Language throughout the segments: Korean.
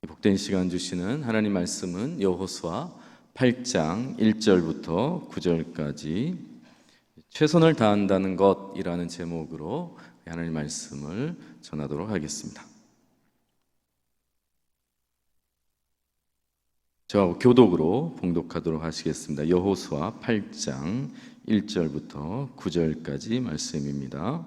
복된 시간 주시는 하나님 말씀은 여호수아 8장 1절부터 9절까지 최선을 다한다는 것이라는 제목으로 하나님 말씀을 전하도록 하겠습니다. 저와 교독으로 봉독하도록 하시겠습니다. 여호수아 8장 1절부터 9절까지 말씀입니다.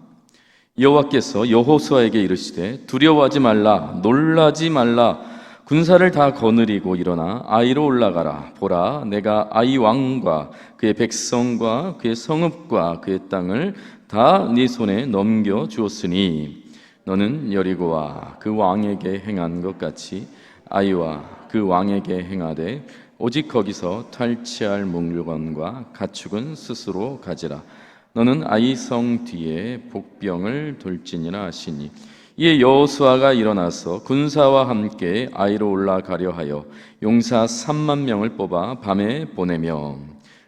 여호와께서 여호수아에게 이르시되 두려워하지 말라, 놀라지 말라. 군사를 다 거느리고 일어나 아이로 올라가라. 보라, 내가 아이 왕과 그의 백성과 그의 성읍과 그의 땅을 다 네 손에 넘겨 주었으니 너는 여리고와 그 왕에게 행한 것 같이 아이와 그 왕에게 행하되 오직 거기서 탈취할 물건과 가축은 스스로 가지라. 너는 아이 성 뒤에 복병을 돌지니라 하시니 이에 여호수아가 일어나서 군사와 함께 아이로 올라가려 하여 용사 3만 명을 뽑아 밤에 보내며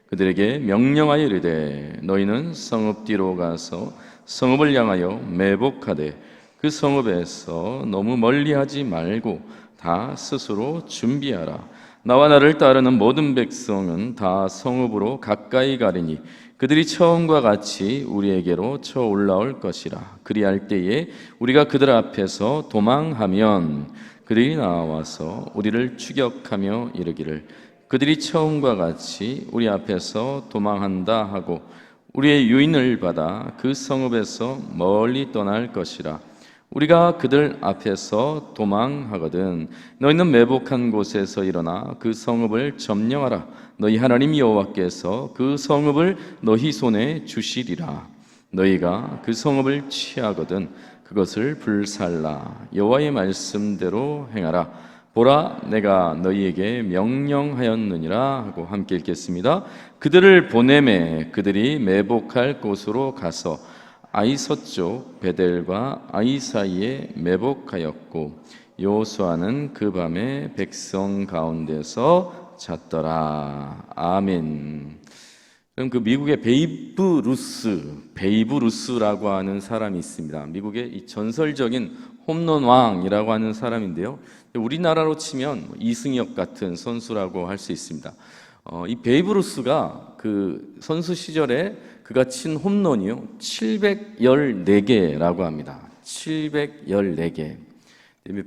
그들에게 명령하여 이르되 너희는 성읍 뒤로 가서 성읍을 향하여 매복하되 그 성읍에서 너무 멀리하지 말고 다 스스로 준비하라. 나와 나를 따르는 모든 백성은 다 성읍으로 가까이 가리니 그들이 처음과 같이 우리에게로 쳐 올라올 것이라. 그리할 때에 우리가 그들 앞에서 도망하면 그들이 나와서 우리를 추격하며 이르기를 그들이 처음과 같이 우리 앞에서 도망한다 하고 우리의 유인을 받아 그 성읍에서 멀리 떠날 것이라. 우리가 그들 앞에서 도망하거든 너희는 매복한 곳에서 일어나 그 성읍을 점령하라. 너희 하나님 여호와께서 그 성읍을 너희 손에 주시리라. 너희가 그 성읍을 취하거든 그것을 불살라. 여호와의 말씀대로 행하라. 보라, 내가 너희에게 명령하였느니라 하고 함께 읽겠습니다. 그들을 보내매 그들이 매복할 곳으로 가서 아이 서쪽 베델과 아이 사이에 매복하였고 여호수아는 그 밤에 백성 가운데서 잤더라. 아멘. 그럼 그 미국의 베이브 루스라고 하는 사람이 있습니다. 미국의 이 전설적인 홈런 왕이라고 하는 사람인데요. 우리나라로 치면 이승엽 같은 선수라고 할 수 있습니다. 이 베이브 루스가 그 선수 시절에 그가 친 홈런이요 714개라고 합니다. 714개.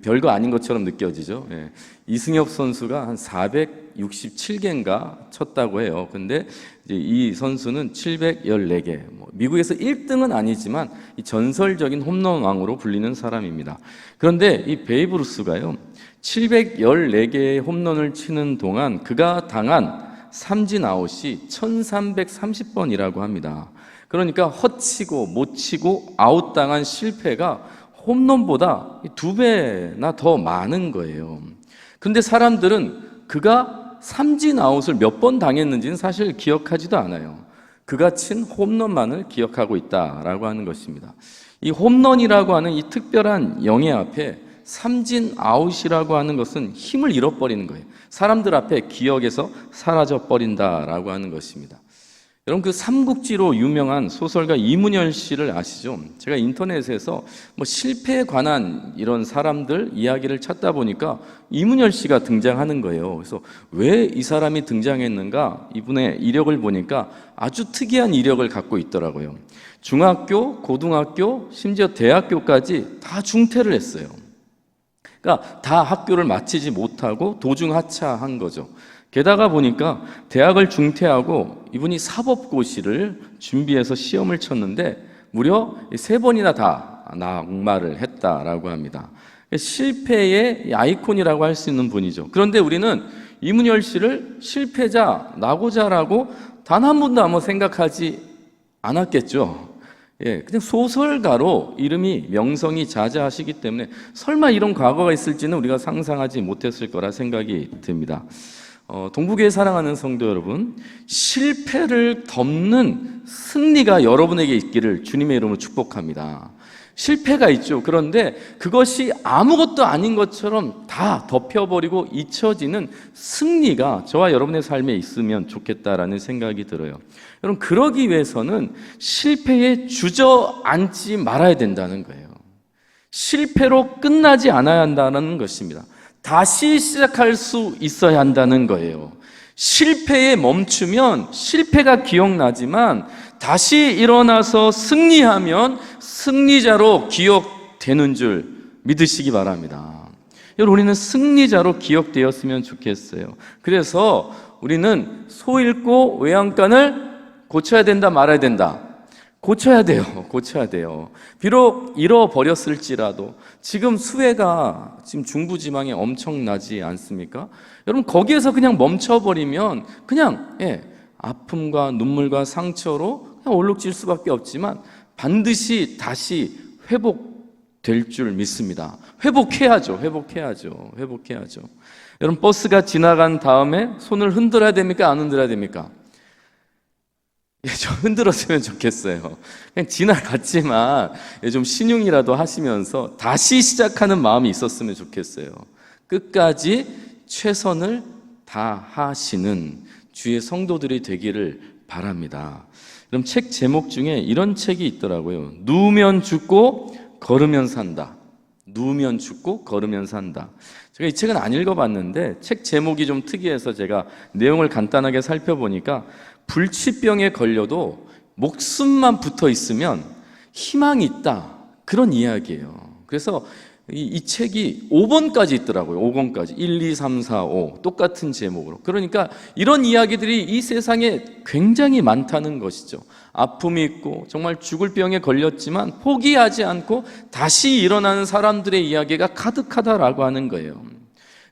별거 아닌 것처럼 느껴지죠. 예. 이승엽 선수가 한 467개인가 쳤다고 해요. 근데 이제 이 선수는 714개. 미국에서 1등은 아니지만 이 전설적인 홈런 왕으로 불리는 사람입니다. 그런데 이 베이브 루스가요 714개의 홈런을 치는 동안 그가 당한 삼진 아웃이 1330번이라고 합니다. 그러니까 헛치고 못 치고 아웃당한 실패가 홈런보다 2배나 더 많은 거예요. 그런데 사람들은 그가 삼진 아웃을 몇 번 당했는지는 사실 기억하지도 않아요. 그가 친 홈런만을 기억하고 있다라고 하는 것입니다. 이 홈런이라고 하는 이 특별한 영예 앞에 삼진 아웃이라고 하는 것은 힘을 잃어버리는 거예요. 사람들 앞에 기억에서 사라져버린다라고 하는 것입니다. 여러분 그 삼국지로 유명한 소설가 이문열 씨를 아시죠? 제가 인터넷에서 실패에 관한 이런 사람들 이야기를 찾다 보니까 이문열 씨가 등장하는 거예요. 그래서 왜 이 사람이 등장했는가? 이분의 이력을 보니까 아주 특이한 이력을 갖고 있더라고요. 중학교, 고등학교, 심지어 대학교까지 다 중퇴를 했어요. 그러니까 다 학교를 마치지 못하고 도중 하차한 거죠. 게다가 보니까 대학을 중퇴하고 이분이 사법고시를 준비해서 시험을 쳤는데 무려 3번이나 다 낙마를 했다라고 합니다. 실패의 아이콘이라고 할 수 있는 분이죠. 그런데 우리는 이문열 씨를 실패자, 낙오자라고 단 한 번도 아마 생각하지 않았겠죠. 예, 그냥 소설가로 이름이 명성이 자자하시기 때문에 설마 이런 과거가 있을지는 우리가 상상하지 못했을 거라 생각이 듭니다. 동북교회 사랑하는 성도 여러분, 실패를 덮는 승리가 여러분에게 있기를 주님의 이름으로 축복합니다. 실패가 있죠. 그런데 그것이 아무것도 아닌 것처럼 다 덮여버리고 잊혀지는 승리가 저와 여러분의 삶에 있으면 좋겠다라는 생각이 들어요. 여러분, 그러기 위해서는 실패에 주저앉지 말아야 된다는 거예요. 실패로 끝나지 않아야 한다는 것입니다. 다시 시작할 수 있어야 한다는 거예요. 실패에 멈추면 실패가 기억나지만 다시 일어나서 승리하면 승리자로 기억되는 줄 믿으시기 바랍니다. 여러분, 우리는 승리자로 기억되었으면 좋겠어요. 그래서 우리는 소 잃고 외양간을 고쳐야 된다, 말아야 된다? 고쳐야 돼요. 고쳐야 돼요. 비록 잃어버렸을지라도 지금 수해가 지금 중부지방에 엄청나지 않습니까? 여러분, 거기에서 그냥 멈춰버리면 그냥 아픔과 눈물과 상처로 그냥 얼룩질 수밖에 없지만 반드시 다시 회복될 줄 믿습니다. 회복해야죠. 여러분, 버스가 지나간 다음에 손을 흔들어야 됩니까? 안 흔들어야 됩니까? 좀 흔들었으면 좋겠어요. 그냥 지나갔지만 좀 신용이라도 하시면서 다시 시작하는 마음이 있었으면 좋겠어요. 끝까지 최선을 다하시는 주의 성도들이 되기를 바랍니다. 그럼 책 제목 중에 이런 책이 있더라고요. 누우면 죽고 걸으면 산다. 누우면 죽고 걸으면 산다. 제가 이 책은 안 읽어봤는데 책 제목이 좀 특이해서 제가 내용을 간단하게 살펴보니까 불치병에 걸려도 목숨만 붙어 있으면 희망이 있다, 그런 이야기예요. 그래서 이 책이 5권까지 있더라고요. 5권까지 1, 2, 3, 4, 5 똑같은 제목으로. 그러니까 이런 이야기들이 이 세상에 굉장히 많다는 것이죠. 아픔이 있고 정말 죽을 병에 걸렸지만 포기하지 않고 다시 일어나는 사람들의 이야기가 가득하다라고 하는 거예요.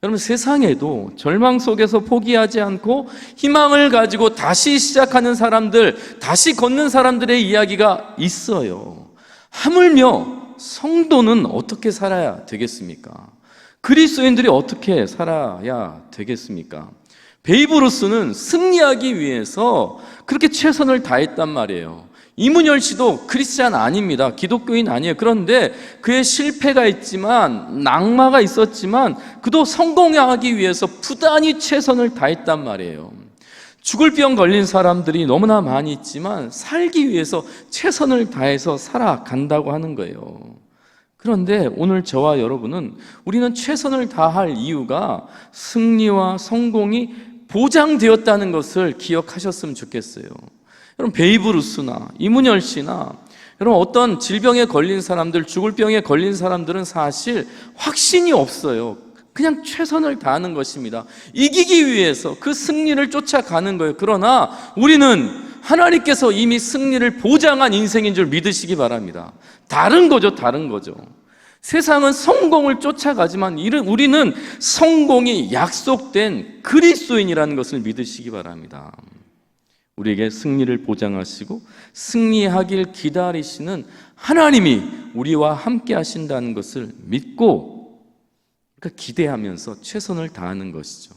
여러분, 세상에도 절망 속에서 포기하지 않고 희망을 가지고 다시 시작하는 사람들, 다시 걷는 사람들의 이야기가 있어요. 하물며 성도는 어떻게 살아야 되겠습니까? 그리스도인들이 어떻게 살아야 되겠습니까? 베이브 루스는 승리하기 위해서 그렇게 최선을 다했단 말이에요. 이문열 씨도 크리스찬 아닙니다. 기독교인 아니에요. 그런데 그의 실패가 있지만, 낙마가 있었지만 그도 성공하기 위해서 부단히 최선을 다했단 말이에요. 죽을 병 걸린 사람들이 너무나 많이 있지만 살기 위해서 최선을 다해서 살아간다고 하는 거예요. 그런데 오늘 저와 여러분은 우리는 최선을 다할 이유가 승리와 성공이 보장되었다는 것을 기억하셨으면 좋겠어요. 여러분, 베이브 루스나 이문열 씨나 여러분, 어떤 질병에 걸린 사람들, 죽을 병에 걸린 사람들은 사실 확신이 없어요. 그냥 최선을 다하는 것입니다. 이기기 위해서 그 승리를 쫓아가는 거예요. 그러나 우리는 하나님께서 이미 승리를 보장한 인생인 줄 믿으시기 바랍니다. 다른 거죠. 세상은 성공을 쫓아가지만 우리는 성공이 약속된 그리스도인이라는 것을 믿으시기 바랍니다. 우리에게 승리를 보장하시고 승리하길 기다리시는 하나님이 우리와 함께 하신다는 것을 믿고, 그러니까 기대하면서 최선을 다하는 것이죠.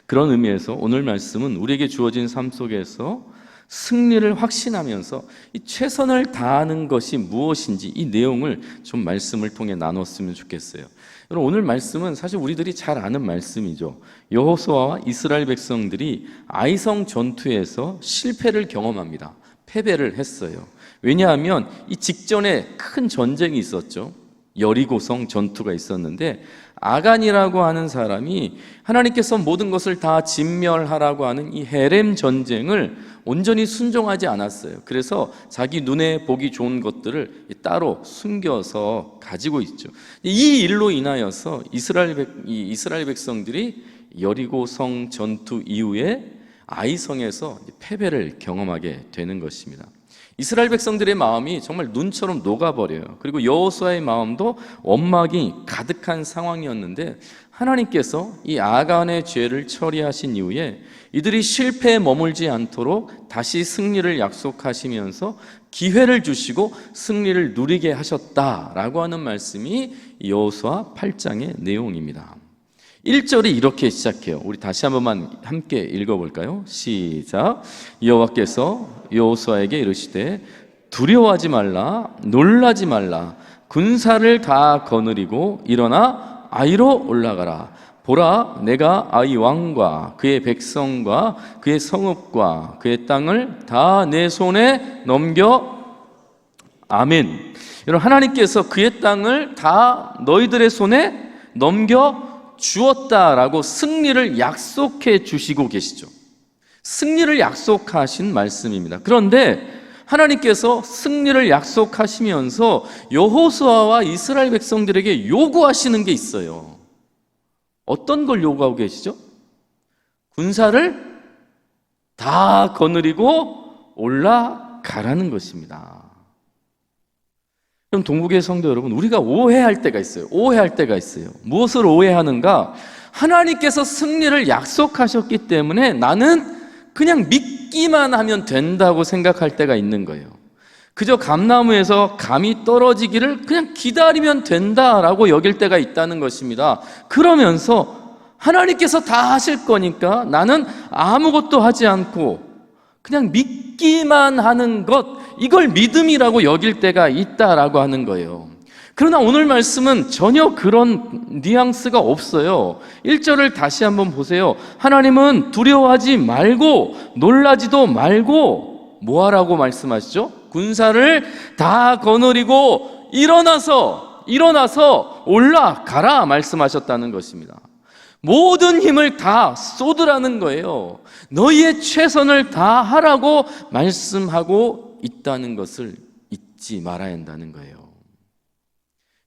그런 의미에서 오늘 말씀은 우리에게 주어진 삶 속에서 승리를 확신하면서 이 최선을 다하는 것이 무엇인지 이 내용을 좀 말씀을 통해 나눴으면 좋겠어요. 여러분, 오늘 말씀은 사실 우리들이 잘 아는 말씀이죠. 여호수아와 이스라엘 백성들이 아이성 전투에서 실패를 경험합니다. 패배를 했어요. 왜냐하면 이 직전에 큰 전쟁이 있었죠. 여리고성 전투가 있었는데 아간이라고 하는 사람이 하나님께서 모든 것을 다 진멸하라고 하는 이 헤렘 전쟁을 온전히 순종하지 않았어요. 그래서 자기 눈에 보기 좋은 것들을 따로 숨겨서 가지고 있죠. 이 일로 인하여서 이스라엘 백성들이 여리고성 전투 이후에 아이성에서 패배를 경험하게 되는 것입니다. 이스라엘 백성들의 마음이 정말 눈처럼 녹아버려요. 그리고 여호수아의 마음도 원망이 가득한 상황이었는데 하나님께서 이 아간의 죄를 처리하신 이후에 이들이 실패에 머물지 않도록 다시 승리를 약속하시면서 기회를 주시고 승리를 누리게 하셨다라고 하는 말씀이 여호수아 8장의 내용입니다. 1절이 이렇게 시작해요. 우리 다시 한 번만 함께 읽어볼까요? 시작. 여호와께서 여호수아에게 이르시되 두려워하지 말라, 놀라지 말라, 군사를 다 거느리고 일어나 아이로 올라가라. 보라, 내가 아이 왕과 그의 백성과 그의 성읍과 그의 땅을 다 내 손에 넘겨. 아멘. 여러분, 하나님께서 그의 땅을 다 너희들의 손에 넘겨 주었다라고 승리를 약속해 주시고 계시죠. 승리를 약속하신 말씀입니다. 그런데 하나님께서 승리를 약속하시면서 여호수아와 이스라엘 백성들에게 요구하시는 게 있어요. 어떤 걸 요구하고 계시죠? 군사를 다 거느리고 올라가라는 것입니다. 그럼 동국의 성도 여러분, 우리가 오해할 때가 있어요. 무엇을 오해하는가? 하나님께서 승리를 약속하셨기 때문에 나는 그냥 믿기만 하면 된다고 생각할 때가 있는 거예요. 그저 감나무에서 감이 떨어지기를 그냥 기다리면 된다라고 여길 때가 있다는 것입니다. 그러면서 하나님께서 다 하실 거니까 나는 아무것도 하지 않고 그냥 믿기만 하는 것, 이걸 믿음이라고 여길 때가 있다라고 하는 거예요. 그러나 오늘 말씀은 전혀 그런 뉘앙스가 없어요. 1절을 다시 한번 보세요. 하나님은 두려워하지 말고 놀라지도 말고 뭐 하라고 말씀하시죠? 군사를 다 거느리고 일어나서 올라가라 말씀하셨다는 것입니다. 모든 힘을 다 쏟으라는 거예요. 너희의 최선을 다하라고 말씀하고 있다는 것을 잊지 말아야 한다는 거예요.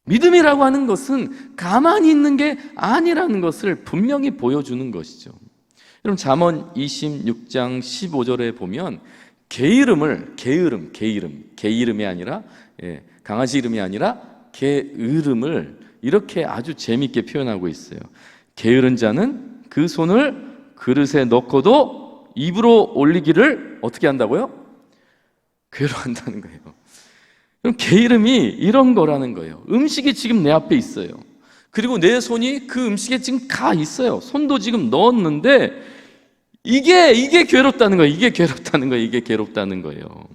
믿음이라고 하는 것은 가만히 있는 게 아니라는 것을 분명히 보여주는 것이죠. 여러분 잠언 26장 15절에 보면 게으름이 아니라 강아지 이름이 아니라 게으름을 이렇게 아주 재미있게 표현하고 있어요. 게으른 자는 그 손을 그릇에 넣고도 입으로 올리기를 어떻게 한다고요? 괴로워한다는 거예요. 그럼 게으름이 이런 거라는 거예요. 음식이 지금 내 앞에 있어요. 그리고 내 손이 그 음식에 지금 가 있어요. 손도 지금 넣었는데 이게 괴롭다는 거예요. 이게 괴롭다는 거예요.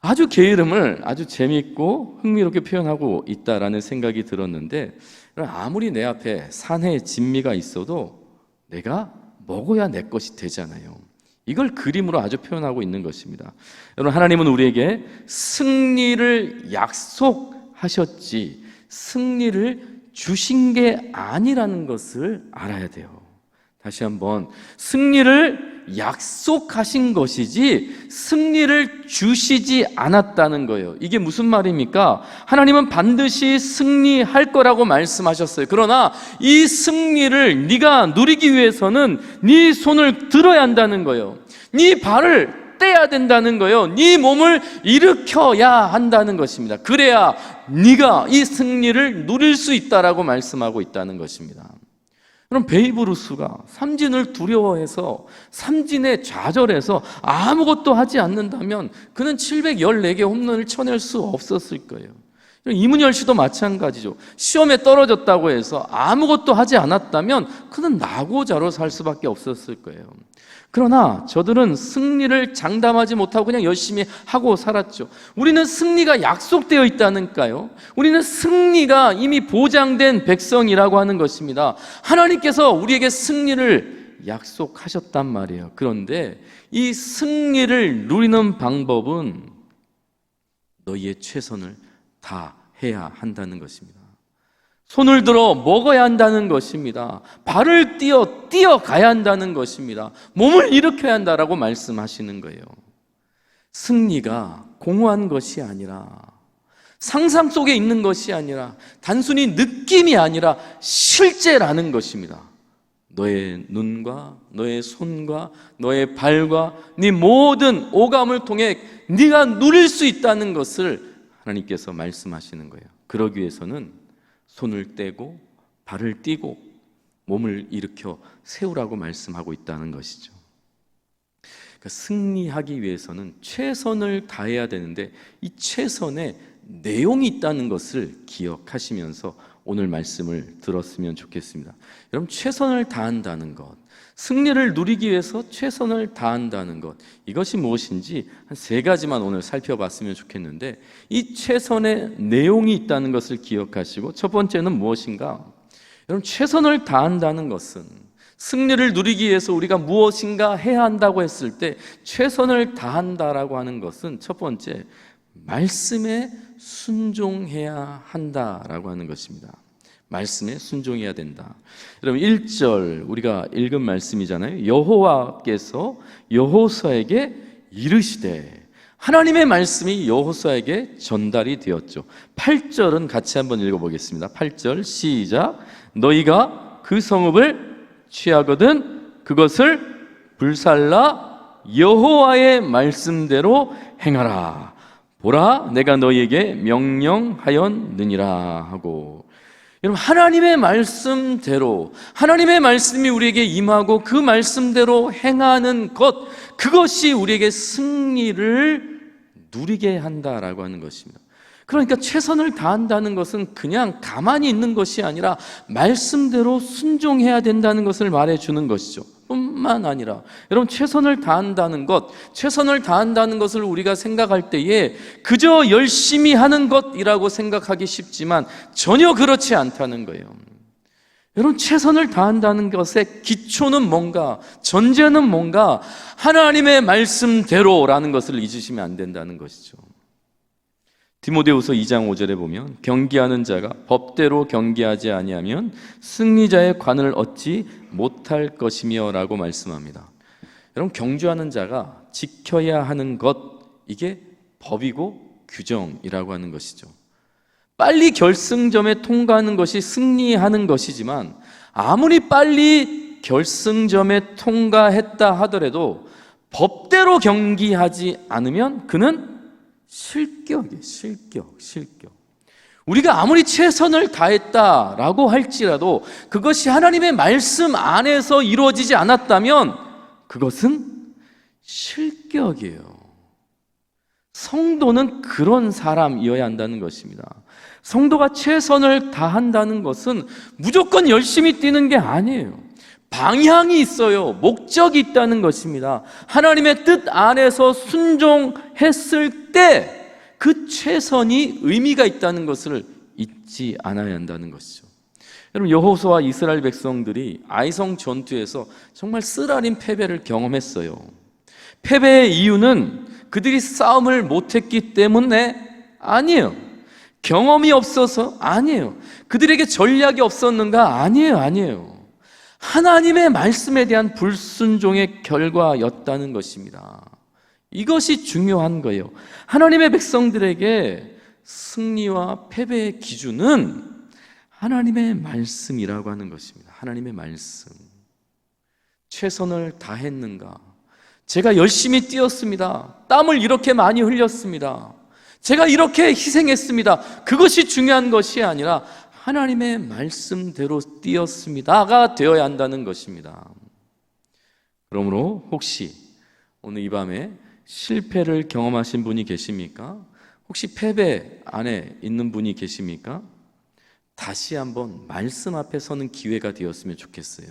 아주 게으름을 아주 재미있고 흥미롭게 표현하고 있다라는 생각이 들었는데, 아무리 내 앞에 산의 진미가 있어도 내가 먹어야 내 것이 되잖아요. 이걸 그림으로 아주 표현하고 있는 것입니다. 여러분, 하나님은 우리에게 승리를 약속하셨지 승리를 주신 게 아니라는 것을 알아야 돼요. 다시 한번, 승리를 약속하신 것이지 승리를 주시지 않았다는 거예요. 이게 무슨 말입니까? 하나님은 반드시 승리할 거라고 말씀하셨어요. 그러나 이 승리를 네가 누리기 위해서는 네 손을 들어야 한다는 거예요. 네 발을 떼야 된다는 거예요. 네 몸을 일으켜야 한다는 것입니다. 그래야 네가 이 승리를 누릴 수 있다라고 말씀하고 있다는 것입니다. 그럼 베이브 루스가 삼진을 두려워해서 삼진에 좌절해서 아무것도 하지 않는다면 그는 714개 홈런을 쳐낼 수 없었을 거예요. 이문열 씨도 마찬가지죠. 시험에 떨어졌다고 해서 아무것도 하지 않았다면 그는 낙오자로 살 수밖에 없었을 거예요. 그러나 저들은 승리를 장담하지 못하고 그냥 열심히 하고 살았죠. 우리는 승리가 약속되어 있다니까요. 우리는 승리가 이미 보장된 백성이라고 하는 것입니다. 하나님께서 우리에게 승리를 약속하셨단 말이에요. 그런데 이 승리를 누리는 방법은 너희의 최선을 다 해야 한다는 것입니다. 손을 들어 먹어야 한다는 것입니다. 발을 뛰어가야 한다는 것입니다. 몸을 일으켜야 한다라고 말씀하시는 거예요. 승리가 공허한 것이 아니라, 상상 속에 있는 것이 아니라, 단순히 느낌이 아니라 실제라는 것입니다. 너의 눈과 너의 손과 너의 발과 네 모든 오감을 통해 네가 누릴 수 있다는 것을 하나님께서 말씀하시는 거예요. 그러기 위해서는 손을 떼고 발을 띄고 몸을 일으켜 세우라고 말씀하고 있다는 것이죠. 그러니까 승리하기 위해서는 최선을 다해야 되는데 이 최선에 내용이 있다는 것을 기억하시면서 오늘 말씀을 들었으면 좋겠습니다. 여러분, 최선을 다한다는 것, 승리를 누리기 위해서 최선을 다한다는 것, 이것이 무엇인지 한 3가지만 오늘 살펴봤으면 좋겠는데, 이 최선의 내용이 있다는 것을 기억하시고, 첫 번째는 무엇인가? 여러분, 최선을 다한다는 것은 승리를 누리기 위해서 우리가 무엇인가 해야 한다고 했을 때 최선을 다한다라고 하는 것은 첫 번째, 말씀에 순종해야 한다라고 하는 것입니다. 말씀에 순종해야 된다. 여러분 1절 우리가 읽은 말씀이잖아요. 여호와께서 여호수아에게 이르시되, 하나님의 말씀이 여호수아에게 전달이 되었죠. 8절은 같이 한번 읽어보겠습니다. 8절 시작. 너희가 그 성읍을 취하거든 그것을 불살라 여호와의 말씀대로 행하라. 보라, 내가 너희에게 명령하였느니라 하고, 여러분 하나님의 말씀대로, 하나님의 말씀이 우리에게 임하고 그 말씀대로 행하는 것, 그것이 우리에게 승리를 누리게 한다라고 하는 것입니다. 그러니까 최선을 다한다는 것은 그냥 가만히 있는 것이 아니라 말씀대로 순종해야 된다는 것을 말해주는 것이죠. 뿐만 아니라 여러분 최선을 다한다는 것, 최선을 다한다는 것을 우리가 생각할 때에 그저 열심히 하는 것이라고 생각하기 쉽지만 전혀 그렇지 않다는 거예요. 여러분 최선을 다한다는 것의 기초는 뭔가, 전제는 뭔가, 하나님의 말씀대로라는 것을 잊으시면 안 된다는 것이죠. 디모데후서 2장 5절에 보면 경계하는 자가 법대로 경계하지 아니하면 승리자의 관을 얻지 못할 것이며 라고 말씀합니다. 여러분 경주하는 자가 지켜야 하는 것, 이게 법이고 규정이라고 하는 것이죠. 빨리 결승점에 통과하는 것이 승리하는 것이지만 아무리 빨리 결승점에 통과했다 하더라도 법대로 경기하지 않으면 그는 실격이에요. 실격. 우리가 아무리 최선을 다했다라고 할지라도 그것이 하나님의 말씀 안에서 이루어지지 않았다면 그것은 실격이에요. 성도는 그런 사람이어야 한다는 것입니다. 성도가 최선을 다한다는 것은 무조건 열심히 뛰는 게 아니에요. 방향이 있어요. 목적이 있다는 것입니다. 하나님의 뜻 안에서 순종했을 때 그 최선이 의미가 있다는 것을 잊지 않아야 한다는 것이죠. 여러분 여호수아와 이스라엘 백성들이 아이성 전투에서 정말 쓰라린 패배를 경험했어요. 패배의 이유는 그들이 싸움을 못했기 때문에 아니에요. 경험이 없어서 아니에요. 그들에게 전략이 없었는가? 아니에요. 하나님의 말씀에 대한 불순종의 결과였다는 것입니다. 이것이 중요한 거예요. 하나님의 백성들에게 승리와 패배의 기준은 하나님의 말씀이라고 하는 것입니다. 하나님의 말씀. 최선을 다했는가? 제가 열심히 뛰었습니다. 땀을 이렇게 많이 흘렸습니다. 제가 이렇게 희생했습니다. 그것이 중요한 것이 아니라 하나님의 말씀대로 뛰었습니다가 되어야 한다는 것입니다. 그러므로 혹시 오늘 이 밤에 실패를 경험하신 분이 계십니까? 혹시 패배 안에 있는 분이 계십니까? 다시 한번 말씀 앞에 서는 기회가 되었으면 좋겠어요.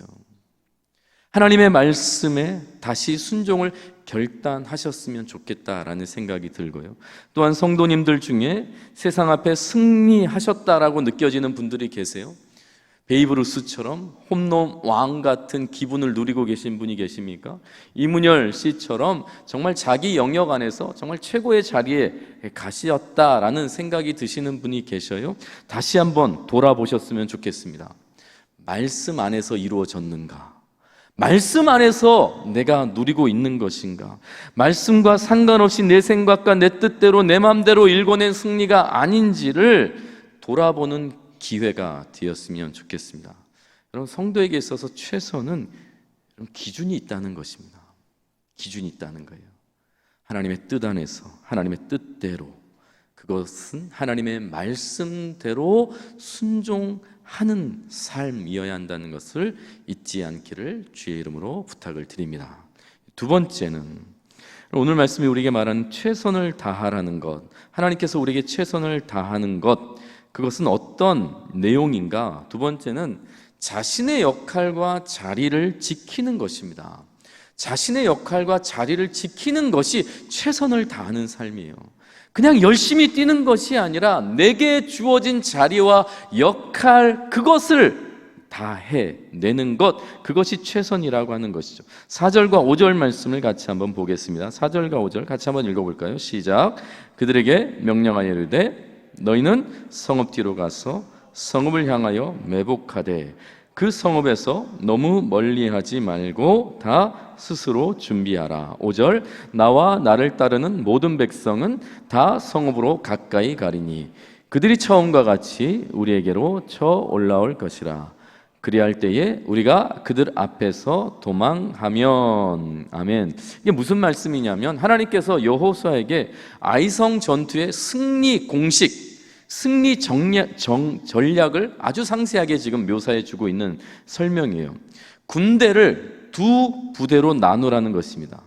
하나님의 말씀에 다시 순종을 결단하셨으면 좋겠다라는 생각이 들고요. 또한 성도님들 중에 세상 앞에 승리하셨다라고 느껴지는 분들이 계세요. 베이브루스처럼 홈런 왕 같은 기분을 누리고 계신 분이 계십니까? 이문열 씨처럼 정말 자기 영역 안에서 정말 최고의 자리에 가셨다라는 생각이 드시는 분이 계셔요. 다시 한번 돌아보셨으면 좋겠습니다. 말씀 안에서 이루어졌는가? 말씀 안에서 내가 누리고 있는 것인가? 말씀과 상관없이 내 생각과 내 뜻대로 내 마음대로 일궈낸 승리가 아닌지를 돌아보는 기회가 되었으면 좋겠습니다. 여러분 성도에게 있어서 최선은 기준이 있다는 것입니다. 기준이 있다는 거예요. 하나님의 뜻 안에서 하나님의 뜻대로, 그것은 하나님의 말씀대로 순종하는 삶이어야 한다는 것을 잊지 않기를 주의 이름으로 부탁을 드립니다. 두 번째는 오늘 말씀이 우리에게 말하는 최선을 다하라는 것, 하나님께서 우리에게 최선을 다하는 것, 그것은 어떤 내용인가? 두 번째는 자신의 역할과 자리를 지키는 것입니다. 자신의 역할과 자리를 지키는 것이 최선을 다하는 삶이에요. 그냥 열심히 뛰는 것이 아니라 내게 주어진 자리와 역할, 그것을 다 해내는 것, 그것이 최선이라고 하는 것이죠. 4절과 5절 말씀을 같이 한번 보겠습니다. 4절과 5절 같이 한번 읽어볼까요? 시작. 그들에게 명령하여 이르되 너희는 성읍 뒤로 가서 성읍을 향하여 매복하되 그 성읍에서 너무 멀리하지 말고 다 스스로 준비하라. 5절 나와 나를 따르는 모든 백성은 다 성읍으로 가까이 가리니 그들이 처음과 같이 우리에게로 쳐 올라올 것이라. 그리할 때에 우리가 그들 앞에서 도망하면. 아멘. 이게 무슨 말씀이냐면 하나님께서 여호수아에게 아이성 전투의 승리 공식, 승리 전략을 아주 상세하게 지금 묘사해 주고 있는 설명이에요. 군대를 두 부대로 나누라는 것입니다.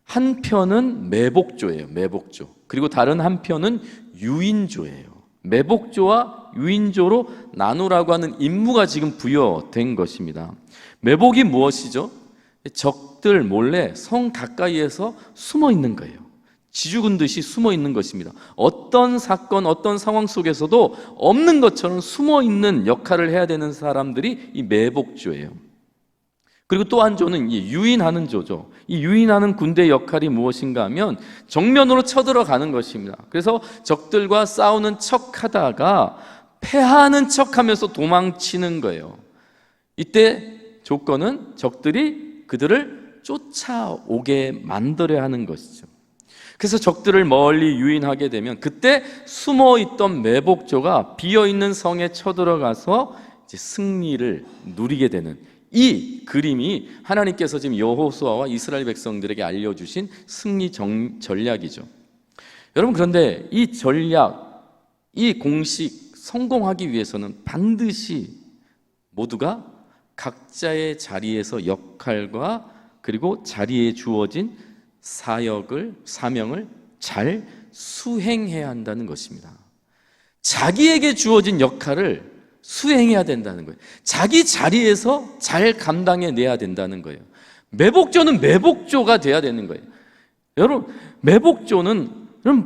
한 편은 매복조예요. 매복조. 그리고 다른 한 편은 유인조예요. 매복조와 유인조로 나누라고 하는 임무가 지금 부여된 것입니다. 매복이 무엇이죠? 적들 몰래 성 가까이에서 숨어 있는 거예요. 지죽은 듯이 숨어 있는 것입니다. 어떤 사건, 어떤 상황 속에서도 없는 것처럼 숨어 있는 역할을 해야 되는 사람들이 이 매복조예요. 그리고 또 한 조는 유인하는 조죠. 이 유인하는 군대의 역할이 무엇인가 하면 정면으로 쳐들어가는 것입니다. 그래서 적들과 싸우는 척하다가 패하는 척하면서 도망치는 거예요. 이때 조건은 적들이 그들을 쫓아오게 만들어야 하는 것이죠. 그래서 적들을 멀리 유인하게 되면 그때 숨어있던 매복조가 비어있는 성에 쳐들어가서 이제 승리를 누리게 되는 이 그림이 하나님께서 지금 여호수아와 이스라엘 백성들에게 알려주신 승리 전략이죠. 여러분, 그런데 이 전략, 이 공식 성공하기 위해서는 반드시 모두가 각자의 자리에서 역할과 그리고 자리에 주어진 사명을 잘 수행해야 한다는 것입니다. 자기에게 주어진 역할을 수행해야 된다는 거예요. 자기 자리에서 잘 감당해내야 된다는 거예요. 매복조는 매복조가 돼야 되는 거예요. 여러분, 매복조는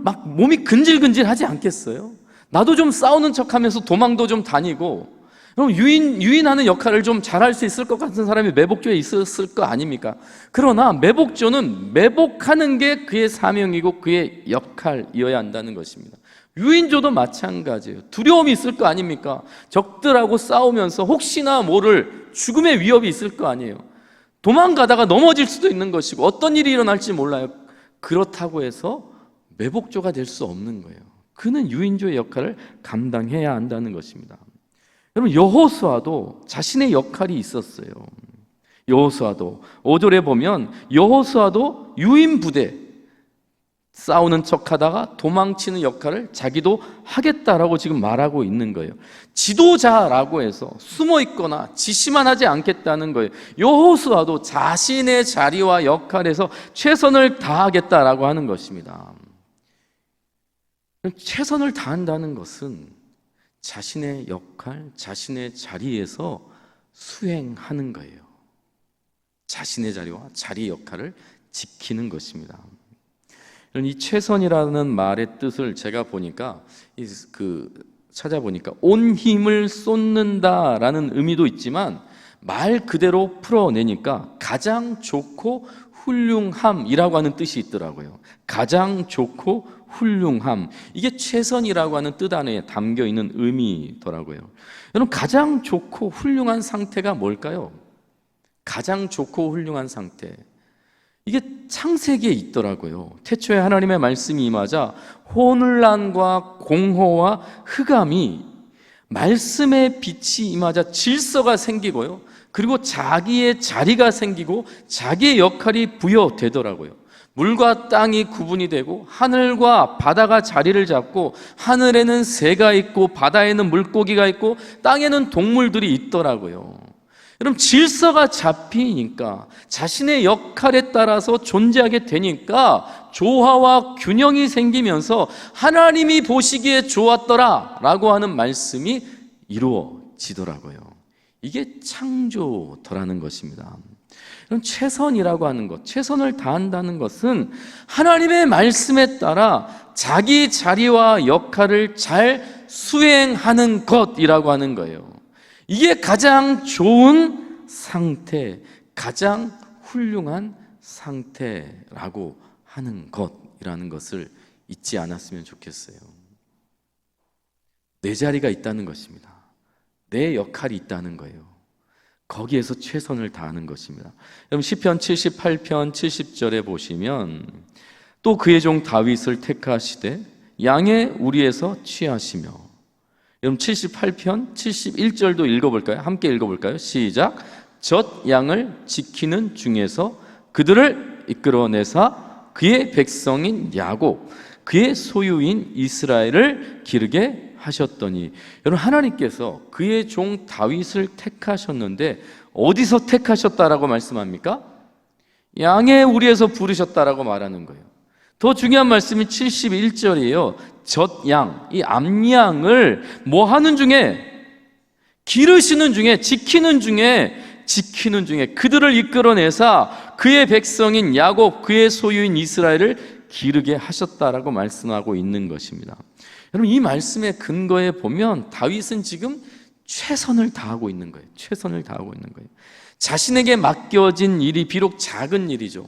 막 몸이 근질근질하지 않겠어요? 나도 좀 싸우는 척하면서 도망도 좀 다니고, 그럼 유인하는 역할을 좀 잘할 수 있을 것 같은 사람이 매복조에 있었을 거 아닙니까? 그러나 매복조는 매복하는 게 그의 사명이고 그의 역할이어야 한다는 것입니다. 유인조도 마찬가지예요. 두려움이 있을 거 아닙니까? 적들하고 싸우면서 혹시나 모를 죽음의 위협이 있을 거 아니에요. 도망가다가 넘어질 수도 있는 것이고 어떤 일이 일어날지 몰라요. 그렇다고 해서 매복조가 될 수 없는 거예요. 그는 유인조의 역할을 감당해야 한다는 것입니다. 여러분, 여호수아도 자신의 역할이 있었어요. 여호수아도 5절에 보면 여호수아도 유인 부대, 싸우는 척하다가 도망치는 역할을 자기도 하겠다라고 지금 말하고 있는 거예요. 지도자라고 해서 숨어 있거나 지시만 하지 않겠다는 거예요. 여호수아도 자신의 자리와 역할에서 최선을 다하겠다라고 하는 것입니다. 최선을 다한다는 것은 자신의 역할, 자신의 자리에서 수행하는 거예요. 자신의 자리와 자리 역할을 지키는 것입니다. 이 최선이라는 말의 뜻을 제가 보니까 찾아보니까 온 힘을 쏟는다라는 의미도 있지만 말 그대로 풀어내니까 가장 좋고 훌륭함이라고 하는 뜻이 있더라고요. 가장 좋고 훌륭함, 이게 최선이라고 하는 뜻 안에 담겨 있는 의미더라고요. 여러분, 가장 좋고 훌륭한 상태가 뭘까요? 가장 좋고 훌륭한 상태, 이게 창세기에 있더라고요. 태초에 하나님의 말씀이 임하자 혼란과 공허와 흑암이, 말씀의 빛이 임하자 질서가 생기고요, 그리고 자기의 자리가 생기고 자기의 역할이 부여되더라고요. 물과 땅이 구분이 되고 하늘과 바다가 자리를 잡고, 하늘에는 새가 있고 바다에는 물고기가 있고 땅에는 동물들이 있더라고요. 여러분, 질서가 잡히니까, 자신의 역할에 따라서 존재하게 되니까 조화와 균형이 생기면서 하나님이 보시기에 좋았더라 라고 하는 말씀이 이루어지더라고요. 이게 창조더라는 것입니다. 최선이라고 하는 것, 최선을 다한다는 것은 하나님의 말씀에 따라 자기 자리와 역할을 잘 수행하는 것이라고 하는 거예요. 이게 가장 좋은 상태, 가장 훌륭한 상태라고 하는 것이라는 것을 잊지 않았으면 좋겠어요. 내 자리가 있다는 것입니다. 내 역할이 있다는 거예요. 거기에서 최선을 다하는 것입니다. 여러분 시편 78편 70절에 보시면 또 그의 종 다윗을 택하시되 양의 우리에서 취하시며, 여러분 78편 71절도 읽어볼까요? 함께 읽어볼까요? 시작. 젖 양을 지키는 중에서 그들을 이끌어내사 그의 백성인 야곱 그의 소유인 이스라엘을 기르게 하셨더니, 여러분 하나님께서 그의 종 다윗을 택하셨는데 어디서 택하셨다라고 말씀합니까? 양의 우리에서 부르셨다라고 말하는 거예요. 더 중요한 말씀이 71절이에요. 젖양, 이 암양을 뭐 하는 중에? 기르시는 중에, 지키는 중에 그들을 이끌어내사 그의 백성인 야곱 그의 소유인 이스라엘을 기르게 하셨다라고 말씀하고 있는 것입니다. 여러분 이 말씀의 근거에 보면 다윗은 지금 최선을 다하고 있는 거예요. 최선을 다하고 있는 거예요. 자신에게 맡겨진 일이 비록 작은 일이죠.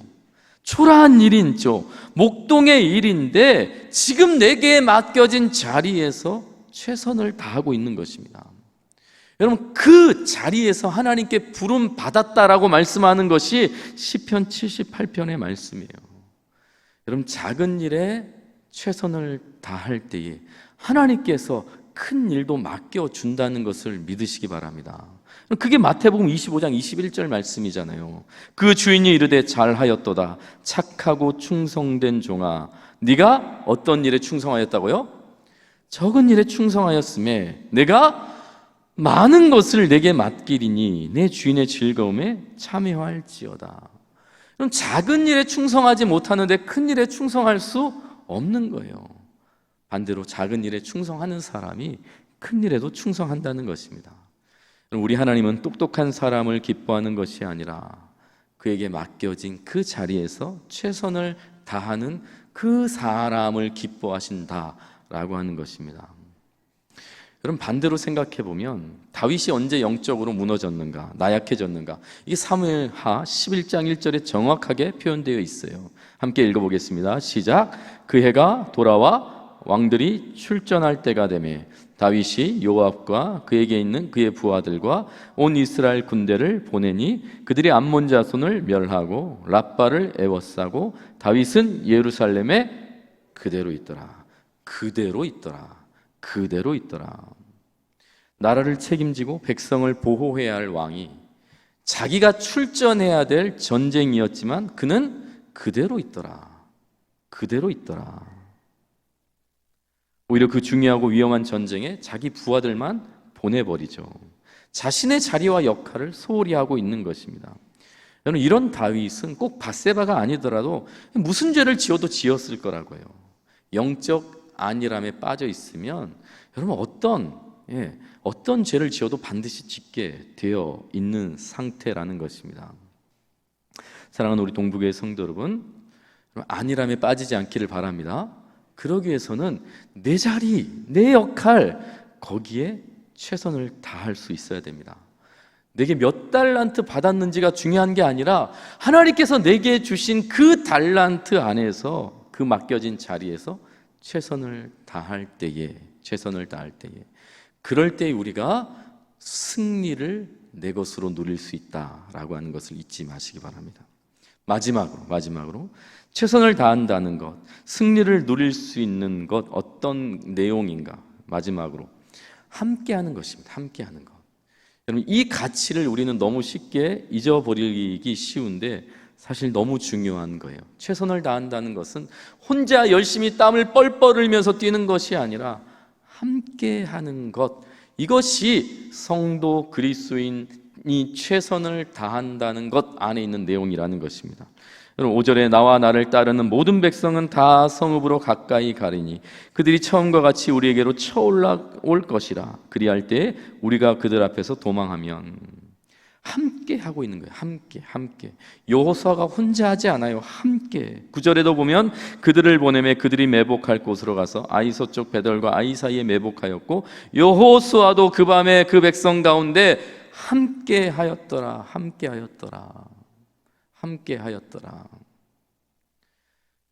초라한 일이죠. 목동의 일인데 지금 내게 맡겨진 자리에서 최선을 다하고 있는 것입니다. 여러분 그 자리에서 하나님께 부름 받았다라고 말씀하는 것이 시편 78편의 말씀이에요. 여러분 작은 일에 최선을 다할 때에 하나님께서 큰 일도 맡겨준다는 것을 믿으시기 바랍니다. 그게 마태복음 25장 21절 말씀이잖아요. 그 주인이 이르되 잘하였도다 착하고 충성된 종아, 네가 어떤 일에 충성하였다고요? 적은 일에 충성하였음에 내가 많은 것을 내게 맡기리니 내 주인의 즐거움에 참여할지어다. 그럼 작은 일에 충성하지 못하는데 큰 일에 충성할 수 없는 거예요. 반대로 작은 일에 충성하는 사람이 큰 일에도 충성한다는 것입니다. 우리 하나님은 똑똑한 사람을 기뻐하는 것이 아니라 그에게 맡겨진 그 자리에서 최선을 다하는 그 사람을 기뻐하신다라고 하는 것입니다. 여러분 반대로 생각해 보면 다윗이 언제 영적으로 무너졌는가, 나약해졌는가, 이게 사무엘하 11장 1절에 정확하게 표현되어 있어요. 함께 읽어보겠습니다. 시작. 그 해가 돌아와 왕들이 출전할 때가 되매 다윗이 요압과 그에게 있는 그의 부하들과 온 이스라엘 군대를 보내니 그들이 암몬 자손을 멸하고 랍바를 에워싸고 다윗은 예루살렘에 그대로 있더라. 그대로 있더라. 그대로 있더라. 나라를 책임지고 백성을 보호해야 할 왕이 자기가 출전해야 될 전쟁이었지만 그는 그대로 있더라. 그대로 있더라. 오히려 그 중요하고 위험한 전쟁에 자기 부하들만 보내버리죠. 자신의 자리와 역할을 소홀히 하고 있는 것입니다. 여러분 이런 다윗은 꼭 밧세바가 아니더라도 무슨 죄를 지어도 지었을 거라고요. 영적 안일함에 빠져 있으면 여러분 어떤 죄를 지어도 반드시 짓게 되어 있는 상태라는 것입니다. 사랑하는 우리 동부교회 성도 여러분, 안일함에 빠지지 않기를 바랍니다. 그러기 위해서는 내 자리, 내 역할 거기에 최선을 다할 수 있어야 됩니다. 내게 몇 달란트 받았는지가 중요한 게 아니라 하나님께서 내게 주신 그 달란트 안에서 그 맡겨진 자리에서 최선을 다할 때에 그럴 때 우리가 승리를 내 것으로 누릴 수 있다라고 하는 것을 잊지 마시기 바랍니다. 마지막으로 최선을 다한다는 것, 승리를 누릴 수 있는 것 어떤 내용인가? 마지막으로 함께하는 것입니다. 함께하는 것. 여러분 이 가치를 우리는 너무 쉽게 잊어버리기 쉬운데 사실 너무 중요한 거예요. 최선을 다한다는 것은 혼자 열심히 땀을 뻘뻘 흘리면서 뛰는 것이 아니라 함께하는 것, 이것이 성도 그리스도인이 최선을 다한다는 것 안에 있는 내용이라는 것입니다. 여러분 5절에 나와 나를 따르는 모든 백성은 다 성읍으로 가까이 가리니 그들이 처음과 같이 우리에게로 쳐올라올 것이라. 그리할 때 우리가 그들 앞에서 도망하면, 함께 하고 있는 거예요. 함께. 여호수아가 혼자 하지 않아요. 함께. 9절에도 보면 그들을 보내매 그들이 매복할 곳으로 가서 아이소 쪽 베델과 아이 사이에 매복하였고 여호수아도 그 밤에 그 백성 가운데 함께 하였더라.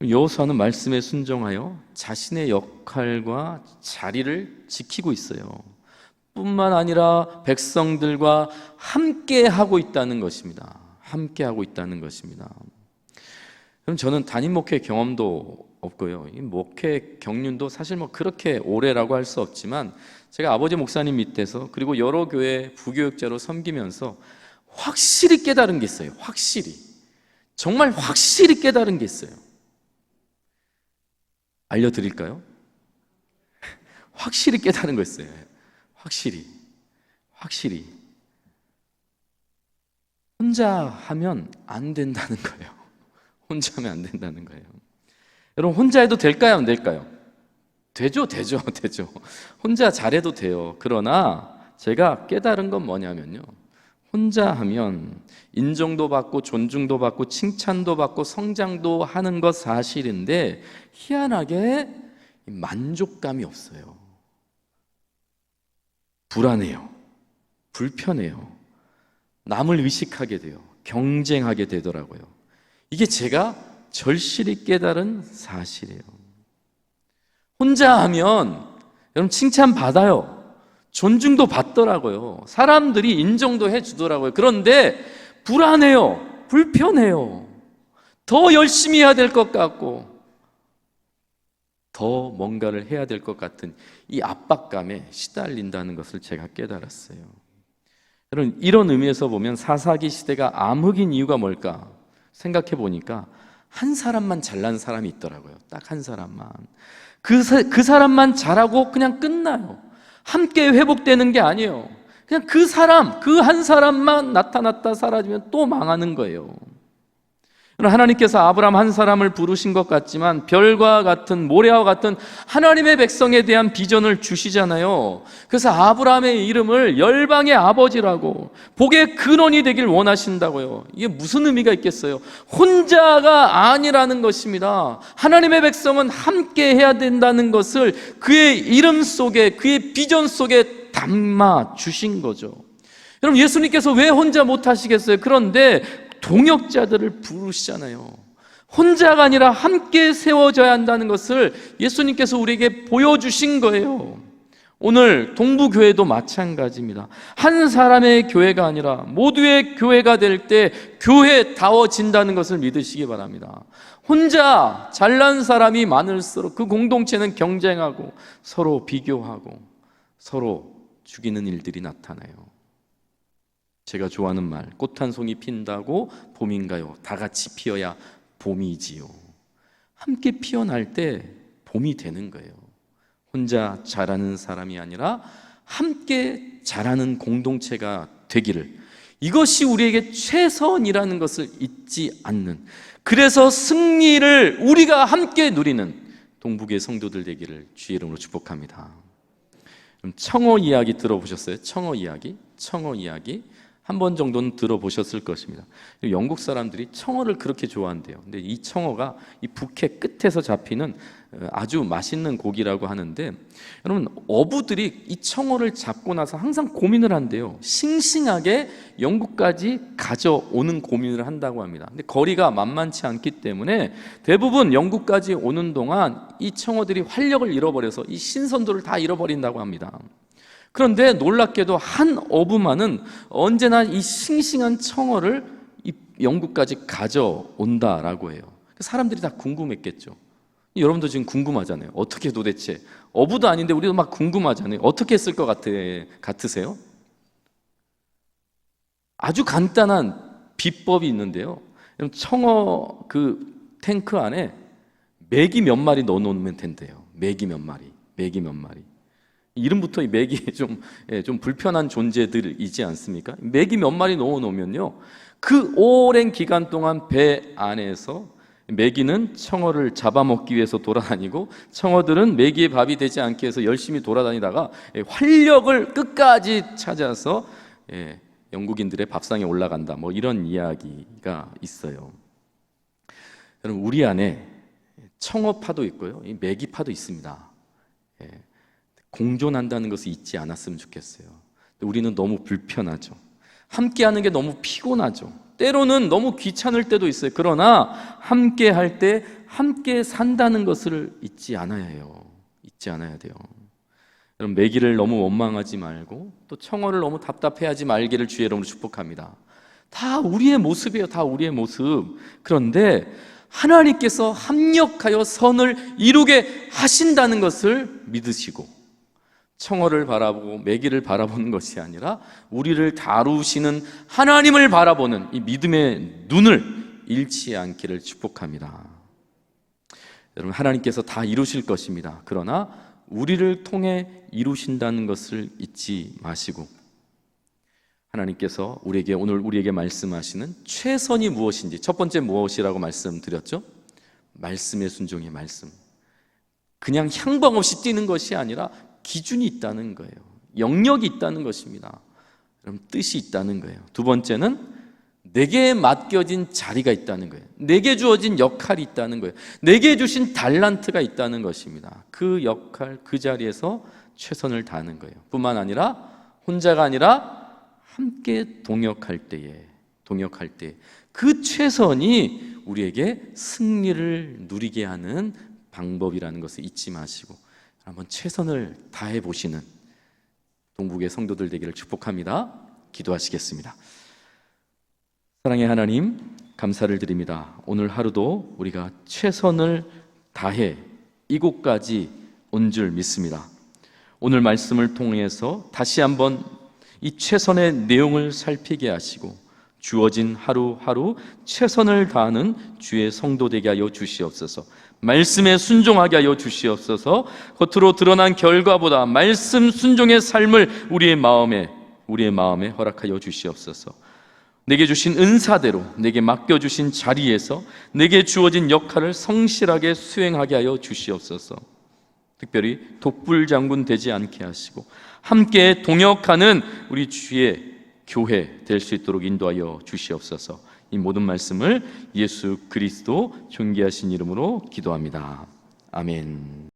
여호수아는 말씀에 순종하여 자신의 역할과 자리를 지키고 있어요. 뿐만 아니라 백성들과 함께 하고 있다는 것입니다. 함께 하고 있다는 것입니다. 그럼 저는 단임 목회 경험도 없고요. 이 목회 경륜도 사실 뭐 그렇게 오래라고 할 수 없지만 제가 아버지 목사님 밑에서 그리고 여러 교회 부교육자로 섬기면서 확실히 깨달은 게 있어요. 확실히. 정말 확실히 깨달은 게 있어요. 알려드릴까요? 확실히 깨달은 거 있어요. 확실히. 혼자 하면 안 된다는 거예요. 혼자 하면 안 된다는 거예요. 여러분, 혼자 해도 될까요? 안 될까요? 되죠. 혼자 잘해도 돼요. 그러나 제가 깨달은 건 뭐냐면요. 혼자 하면 인정도 받고 존중도 받고 칭찬도 받고 성장도 하는 것 사실인데 희한하게 만족감이 없어요. 불안해요. 불편해요. 남을 의식하게 돼요. 경쟁하게 되더라고요. 이게 제가 절실히 깨달은 사실이에요. 혼자 하면 여러분 칭찬 받아요. 존중도 받더라고요. 사람들이 인정도 해주더라고요. 그런데 불안해요. 불편해요. 더 열심히 해야 될 것 같고 더 뭔가를 해야 될 것 같은 이 압박감에 시달린다는 것을 제가 깨달았어요. 여러분, 이런 의미에서 보면 사사기 시대가 암흑인 이유가 뭘까 생각해 보니까 한 사람만 잘난 사람이 있더라고요. 딱 한 사람만. 그 사람만 잘하고 그냥 끝나요. 함께 회복되는 게 아니에요. 그냥 그 한 사람만 나타났다 사라지면 또 망하는 거예요. 하나님께서 아브라함 한 사람을 부르신 것 같지만 별과 같은 모래와 같은 하나님의 백성에 대한 비전을 주시잖아요. 그래서 아브라함의 이름을 열방의 아버지라고, 복의 근원이 되길 원하신다고요. 이게 무슨 의미가 있겠어요? 혼자가 아니라는 것입니다. 하나님의 백성은 함께 해야 된다는 것을 그의 이름 속에, 그의 비전 속에 담아 주신 거죠. 여러분, 예수님께서 왜 혼자 못 하시겠어요? 그런데 동역자들을 부르시잖아요. 혼자가 아니라 함께 세워져야 한다는 것을 예수님께서 우리에게 보여주신 거예요. 오늘 동부교회도 마찬가지입니다. 한 사람의 교회가 아니라 모두의 교회가 될 때 교회다워진다는 것을 믿으시기 바랍니다. 혼자 잘난 사람이 많을수록 그 공동체는 경쟁하고 서로 비교하고 서로 죽이는 일들이 나타나요. 제가 좋아하는 말, 꽃 한 송이 핀다고 봄인가요? 다 같이 피어야 봄이지요. 함께 피어날 때 봄이 되는 거예요. 혼자 자라는 사람이 아니라 함께 자라는 공동체가 되기를, 이것이 우리에게 최선이라는 것을 잊지 않는, 그래서 승리를 우리가 함께 누리는 동북의 성도들 되기를 주의 이름으로 축복합니다. 그럼 청어 이야기 들어보셨어요? 청어 이야기 한 번 정도는 들어보셨을 것입니다. 영국 사람들이 청어를 그렇게 좋아한대요. 근데 이 청어가 이 북해 끝에서 잡히는 아주 맛있는 고기라고 하는데, 여러분, 어부들이 이 청어를 잡고 나서 항상 고민을 한대요. 싱싱하게 영국까지 가져오는 고민을 한다고 합니다. 근데 거리가 만만치 않기 때문에 대부분 영국까지 오는 동안 이 청어들이 활력을 잃어버려서 이 신선도를 다 잃어버린다고 합니다. 그런데 놀랍게도 한 어부만은 언제나 이 싱싱한 청어를 이 영국까지 가져온다라고 해요. 사람들이 다 궁금했겠죠. 여러분도 지금 궁금하잖아요. 어떻게 도대체, 어부도 아닌데 우리도 막 궁금하잖아요. 어떻게 했을 것 같으세요? 아주 간단한 비법이 있는데요. 청어 그 탱크 안에 메기 몇 마리 넣어놓으면 된대요. 메기 몇 마리. 이름부터 이 메기 좀 불편한 존재들이지 않습니까? 메기 몇 마리 넣어놓으면요, 그 오랜 기간 동안 배 안에서 메기는 청어를 잡아먹기 위해서 돌아다니고 청어들은 메기의 밥이 되지 않게 해서 열심히 돌아다니다가 활력을 끝까지 찾아서 영국인들의 밥상에 올라간다, 뭐 이런 이야기가 있어요. 여러분, 우리 안에 청어파도 있고요, 이 메기파도 있습니다. 공존한다는 것을 잊지 않았으면 좋겠어요. 우리는 너무 불편하죠. 함께하는 게 너무 피곤하죠. 때로는 너무 귀찮을 때도 있어요. 그러나 함께할 때 함께 산다는 것을 잊지 않아야 해요. 잊지 않아야 돼요. 여러분, 매기를 너무 원망하지 말고 또 청어를 너무 답답해하지 말기를 주의 이름으로 축복합니다. 다 우리의 모습이에요. 다 우리의 모습. 그런데 하나님께서 합력하여 선을 이루게 하신다는 것을 믿으시고, 청어를 바라보고 매기를 바라보는 것이 아니라 우리를 다루시는 하나님을 바라보는 이 믿음의 눈을 잃지 않기를 축복합니다. 여러분, 하나님께서 다 이루실 것입니다. 그러나 우리를 통해 이루신다는 것을 잊지 마시고, 하나님께서 오늘 우리에게 말씀하시는 최선이 무엇인지, 첫 번째 무엇이라고 말씀드렸죠? 말씀의 순종의 말씀. 그냥 향방 없이 뛰는 것이 아니라 기준이 있다는 거예요. 영역이 있다는 것입니다. 그럼 뜻이 있다는 거예요. 두 번째는 내게 맡겨진 자리가 있다는 거예요. 내게 주어진 역할이 있다는 거예요. 내게 주신 달란트가 있다는 것입니다. 그 역할, 그 자리에서 최선을 다하는 거예요. 뿐만 아니라 혼자가 아니라 함께 동역할 때 그 최선이 우리에게 승리를 누리게 하는 방법이라는 것을 잊지 마시고 한번 최선을 다해 보시는 동북의 성도들 되기를 축복합니다. 기도하시겠습니다. 사랑의 하나님, 감사를 드립니다. 오늘 하루도 우리가 최선을 다해 이곳까지 온 줄 믿습니다. 오늘 말씀을 통해서 다시 한번 이 최선의 내용을 살피게 하시고 주어진 하루하루 최선을 다하는 주의 성도 되게 하여 주시옵소서. 말씀에 순종하게 하여 주시옵소서. 겉으로 드러난 결과보다 말씀 순종의 삶을 우리의 마음에 허락하여 주시옵소서. 내게 주신 은사대로, 내게 맡겨주신 자리에서 내게 주어진 역할을 성실하게 수행하게 하여 주시옵소서. 특별히 독불장군 되지 않게 하시고 함께 동역하는 우리 주의 교회 될 수 있도록 인도하여 주시옵소서. 이 모든 말씀을 예수 그리스도 존귀하신 이름으로 기도합니다. 아멘.